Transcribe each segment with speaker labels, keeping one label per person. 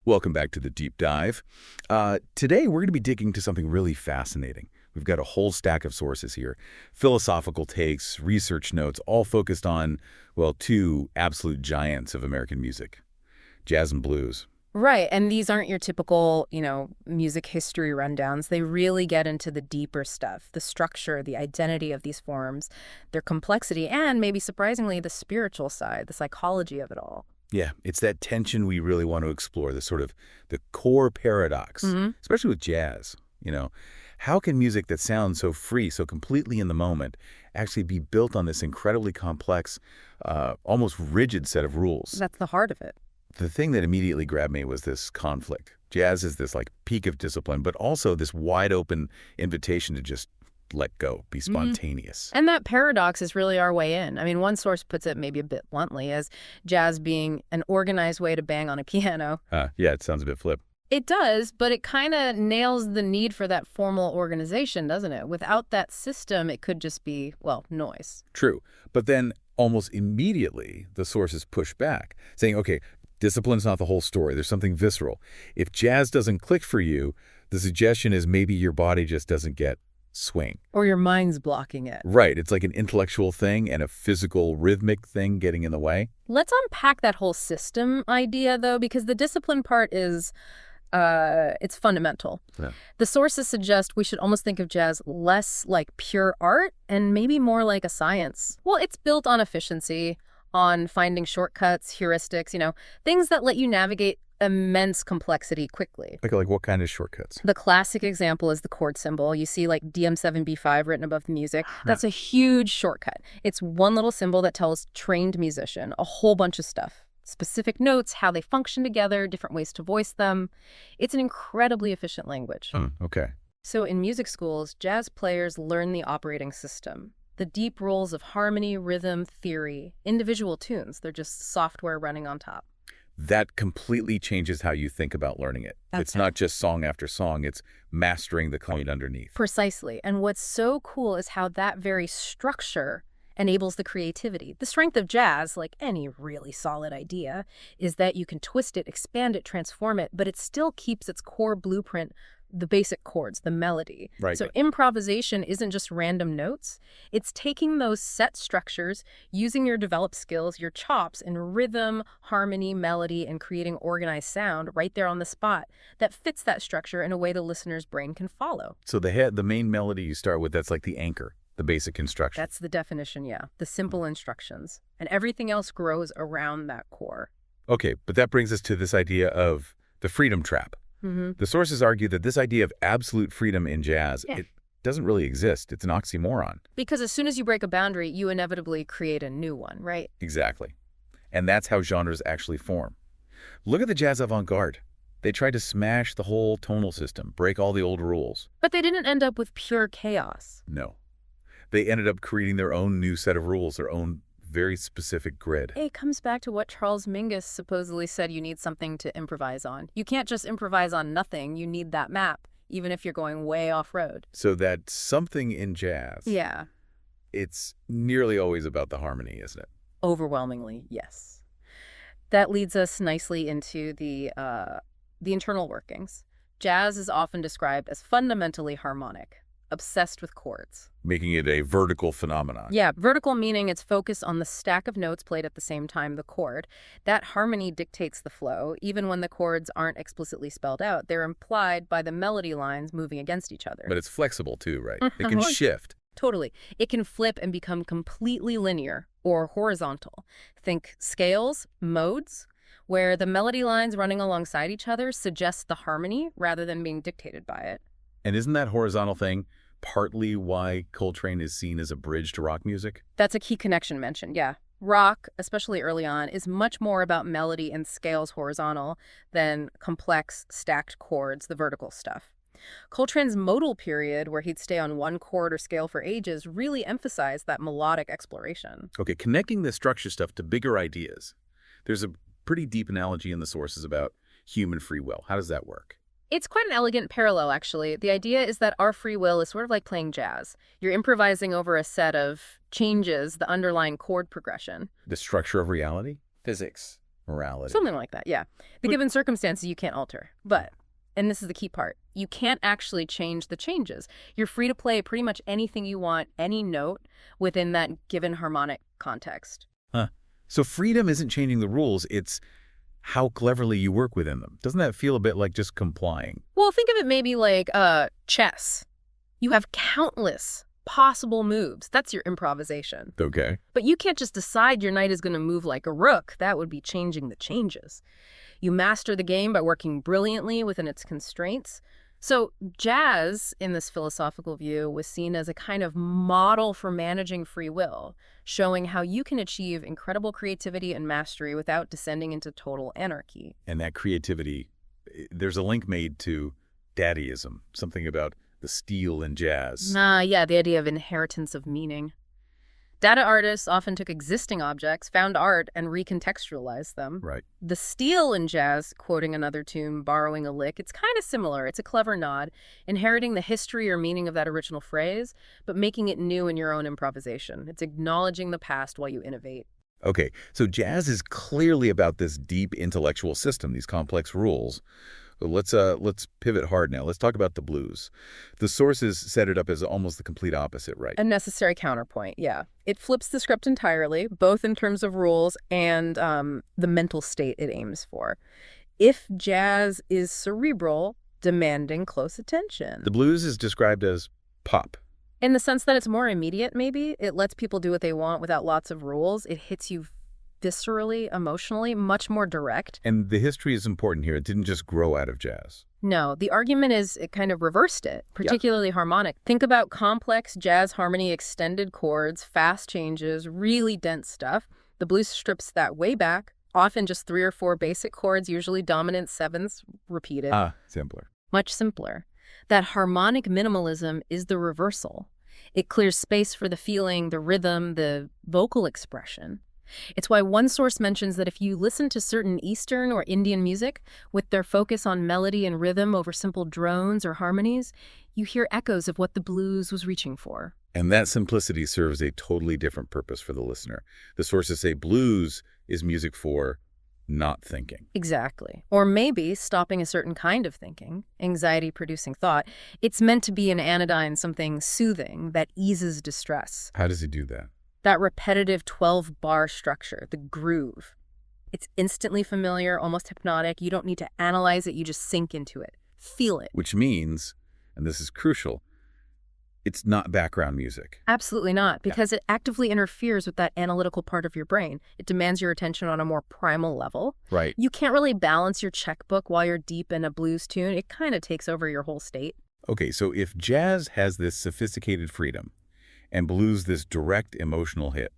Speaker 1: Welcome back to the Deep Dive. Today, we're going to be digging into something really fascinating. We've got a whole stack of sources here. Philosophical takes, research notes, all focused on, well, two absolute giants of American music, jazz and blues.
Speaker 2: Right, and these aren't your typical, music history rundowns. They really get into the deeper stuff, the structure, the identity of these forms, their complexity, and maybe surprisingly, the spiritual side, the psychology of it all.
Speaker 1: Yeah, it's that tension we really want to explore, the core paradox, especially with jazz. How can music that sounds so free, so completely in the moment, actually be built on this incredibly complex, almost rigid set of rules?
Speaker 2: That's the heart of it.
Speaker 1: The thing that immediately grabbed me was this conflict. Jazz is this peak of discipline, but also this wide open invitation to just let go, be spontaneous.
Speaker 2: And that paradox is really our way in. I mean, one source puts it maybe a bit bluntly as jazz being an organized way to bang on a piano.
Speaker 1: Yeah, it sounds a bit flip.
Speaker 2: It does, but it kind of nails the need for that formal organization, doesn't it? Without that system, it could just be, noise.
Speaker 1: True. But then almost immediately, the sources push back, saying, okay, discipline's not the whole story. There's something visceral. If jazz doesn't click for you, the suggestion is maybe your body just doesn't get swing.
Speaker 2: Or your mind's blocking it.
Speaker 1: Right. It's like an intellectual thing and a physical, rhythmic thing getting in the way.
Speaker 2: Let's unpack that whole system idea, though, because the discipline part is, it's fundamental.
Speaker 1: Yeah.
Speaker 2: The sources suggest we should almost think of jazz less like pure art and maybe more like a science. Well, it's built on efficiency, on finding shortcuts, heuristics, things that let you navigate immense complexity quickly.
Speaker 1: Like what kind of shortcuts?
Speaker 2: The classic example is the chord symbol. You see DM7B5 written above the music. That's a huge shortcut. It's one little symbol that tells trained musician a whole bunch of stuff. Specific notes, how they function together, different ways to voice them. It's an incredibly efficient language.
Speaker 1: Okay.
Speaker 2: So in music schools, jazz players learn the operating system. The deep rules of harmony, rhythm, theory, individual tunes. They're just software running on top.
Speaker 1: That completely changes how you think about learning it.
Speaker 2: Okay.
Speaker 1: It's not just song after song. It's mastering the code underneath.
Speaker 2: Precisely. And what's so cool is how that very structure enables the creativity. The strength of jazz, like any really solid idea, is that you can twist it, expand it, transform it, but it still keeps its core blueprint, the basic chords, the melody.
Speaker 1: Right.
Speaker 2: So improvisation isn't just random notes. It's taking those set structures, using your developed skills, your chops in rhythm, harmony, melody, and creating organized sound right there on the spot that fits that structure in a way the listener's brain can follow.
Speaker 1: So the main melody you start with, that's like the anchor, the basic instruction.
Speaker 2: That's the definition, yeah. The simple instructions. And everything else grows around that core.
Speaker 1: Okay, but that brings us to this idea of the freedom trap. The sources argue that this idea of absolute freedom in jazz, it doesn't really exist. It's an oxymoron.
Speaker 2: Because as soon as you break a boundary, you inevitably create a new one, right?
Speaker 1: Exactly. And that's how genres actually form. Look at the jazz avant-garde. They tried to smash the whole tonal system, break all the old rules.
Speaker 2: But they didn't end up with pure chaos.
Speaker 1: No. They ended up creating their own new set of rules, their own very specific grid.
Speaker 2: It comes back to what Charles Mingus supposedly said: you need something to improvise on. You can't just improvise on nothing. You need that map, even if you're going way off-road.
Speaker 1: So that something in jazz, it's nearly always about the harmony, isn't it?
Speaker 2: Overwhelmingly, yes. That leads us nicely into the internal workings. Jazz is often described as fundamentally harmonic, obsessed with chords.
Speaker 1: Making it a vertical phenomenon.
Speaker 2: Yeah, vertical meaning it's focused on the stack of notes played at the same time, the chord. That harmony dictates the flow, even when the chords aren't explicitly spelled out. They're implied by the melody lines moving against each other.
Speaker 1: But it's flexible too, right? It can shift.
Speaker 2: Totally. It can flip and become completely linear or horizontal. Think scales, modes, where the melody lines running alongside each other suggest the harmony rather than being dictated by it.
Speaker 1: And isn't that horizontal thing partly why Coltrane is seen as a bridge to rock music?
Speaker 2: That's a key connection mentioned, yeah. Rock, especially early on, is much more about melody and scales horizontal than complex stacked chords, the vertical stuff. Coltrane's modal period, where he'd stay on one chord or scale for ages, really emphasized that melodic exploration.
Speaker 1: Okay, connecting the structure stuff to bigger ideas. There's a pretty deep analogy in the sources about human free will. How does that work?
Speaker 2: It's quite an elegant parallel, actually. The idea is that our free will is sort of like playing jazz. You're improvising over a set of changes, the underlying chord progression.
Speaker 1: The structure of reality?
Speaker 3: Physics.
Speaker 1: morality.
Speaker 2: Something like that, yeah. The given circumstances you can't alter. But, and this is the key part, you can't actually change the changes. You're free to play pretty much anything you want, any note, within that given harmonic context.
Speaker 1: Huh. So freedom isn't changing the rules, it's how cleverly you work within them. Doesn't that feel a bit like just complying?
Speaker 2: Well, think of it maybe like chess. You have countless possible moves. That's your improvisation.
Speaker 1: Okay.
Speaker 2: But you can't just decide your knight is going to move like a rook. That would be changing the changes. You master the game by working brilliantly within its constraints. So jazz, in this philosophical view, was seen as a kind of model for managing free will, showing how you can achieve incredible creativity and mastery without descending into total anarchy.
Speaker 1: And that creativity, there's a link made to Daddyism, something about the steel in jazz.
Speaker 2: Yeah, the idea of inheritance of meaning. Dada artists often took existing objects, found art, and recontextualized them.
Speaker 1: Right.
Speaker 2: The steel in jazz, quoting another tune, borrowing a lick, it's kind of similar. It's a clever nod, inheriting the history or meaning of that original phrase, but making it new in your own improvisation. It's acknowledging the past while you innovate.
Speaker 1: Okay, so jazz is clearly about this deep intellectual system, these complex rules. Let's pivot hard now. Let's talk about the blues. The sources set it up as almost the complete opposite, right?
Speaker 2: A necessary counterpoint, yeah. It flips the script entirely, both in terms of rules and the mental state it aims for. If jazz is cerebral, demanding close attention.
Speaker 1: The blues is described as pop.
Speaker 2: In the sense that it's more immediate, maybe. It lets people do what they want without lots of rules. It hits you viscerally, emotionally, much more direct.
Speaker 1: And the history is important here. It didn't just grow out of jazz.
Speaker 2: No, the argument is it kind of reversed it, particularly harmonic. Think about complex jazz harmony, extended chords, fast changes, really dense stuff. The blues strips that way back, often just 3 or 4 basic chords, usually dominant sevenths, repeated.
Speaker 1: Simpler.
Speaker 2: Much simpler. That harmonic minimalism is the reversal. It clears space for the feeling, the rhythm, the vocal expression. It's why one source mentions that if you listen to certain Eastern or Indian music with their focus on melody and rhythm over simple drones or harmonies, you hear echoes of what the blues was reaching for.
Speaker 1: And that simplicity serves a totally different purpose for the listener. The sources say blues is music for not thinking.
Speaker 2: Exactly. Or maybe stopping a certain kind of thinking, anxiety-producing thought. It's meant to be an anodyne, something soothing that eases distress.
Speaker 1: How does he do that?
Speaker 2: That repetitive 12-bar structure, the groove. It's instantly familiar, almost hypnotic. You don't need to analyze it. You just sink into it. Feel it.
Speaker 1: Which means, and this is crucial, it's not background music.
Speaker 2: Absolutely not, because it actively interferes with that analytical part of your brain. It demands your attention on a more primal level.
Speaker 1: Right.
Speaker 2: You can't really balance your checkbook while you're deep in a blues tune. It kind of takes over your whole state.
Speaker 1: Okay, so if jazz has this sophisticated freedom, and blues this direct emotional hit,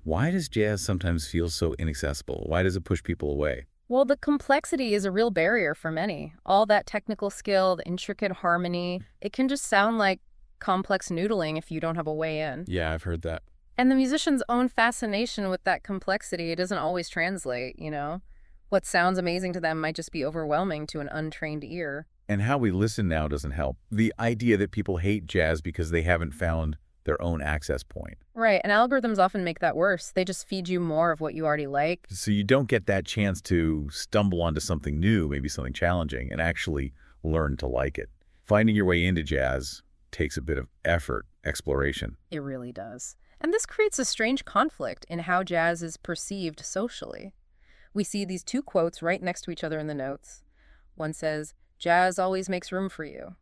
Speaker 1: why does jazz sometimes feel so inaccessible? Why does it push people away?
Speaker 2: Well, the complexity is a real barrier for many. All that technical skill, the intricate harmony, it can just sound like complex noodling if you don't have a way in.
Speaker 1: Yeah, I've heard that.
Speaker 2: And the musician's own fascination with that complexity, it doesn't always translate, you know? What sounds amazing to them might just be overwhelming to an untrained ear.
Speaker 1: And how we listen now doesn't help. The idea that people hate jazz because they haven't found their own access point.
Speaker 2: Right, and algorithms often make that worse. They just feed you more of what you already like.
Speaker 1: So you don't get that chance to stumble onto something new, maybe something challenging, and actually learn to like it. Finding your way into jazz takes a bit of effort, exploration.
Speaker 2: It really does. And this creates a strange conflict in how jazz is perceived socially. We see these 2 quotes right next to each other in the notes. One says, "Jazz always makes room for you."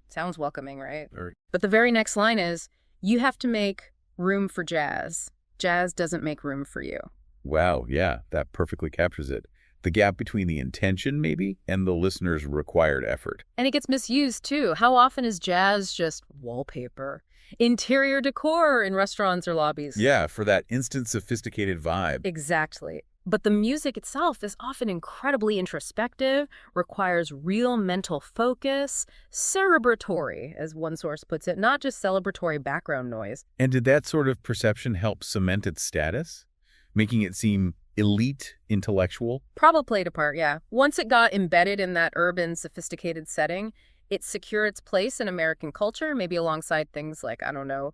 Speaker 2: Sounds welcoming, right? But the very next line is, "You have to make room for jazz. Jazz doesn't make room for you."
Speaker 1: Wow, yeah, that perfectly captures it. The gap between the intention, maybe, and the listener's required effort.
Speaker 2: And it gets misused, too. How often is jazz just wallpaper? Interior decor in restaurants or lobbies?
Speaker 1: Yeah, for that instant sophisticated vibe.
Speaker 2: Exactly. But the music itself is often incredibly introspective, requires real mental focus, celebratory, as one source puts it, not just celebratory background noise.
Speaker 1: And did that sort of perception help cement its status, making it seem elite intellectual?
Speaker 2: Probably played a part, yeah. Once it got embedded in that urban, sophisticated setting, it secured its place in American culture, maybe alongside things like, I don't know,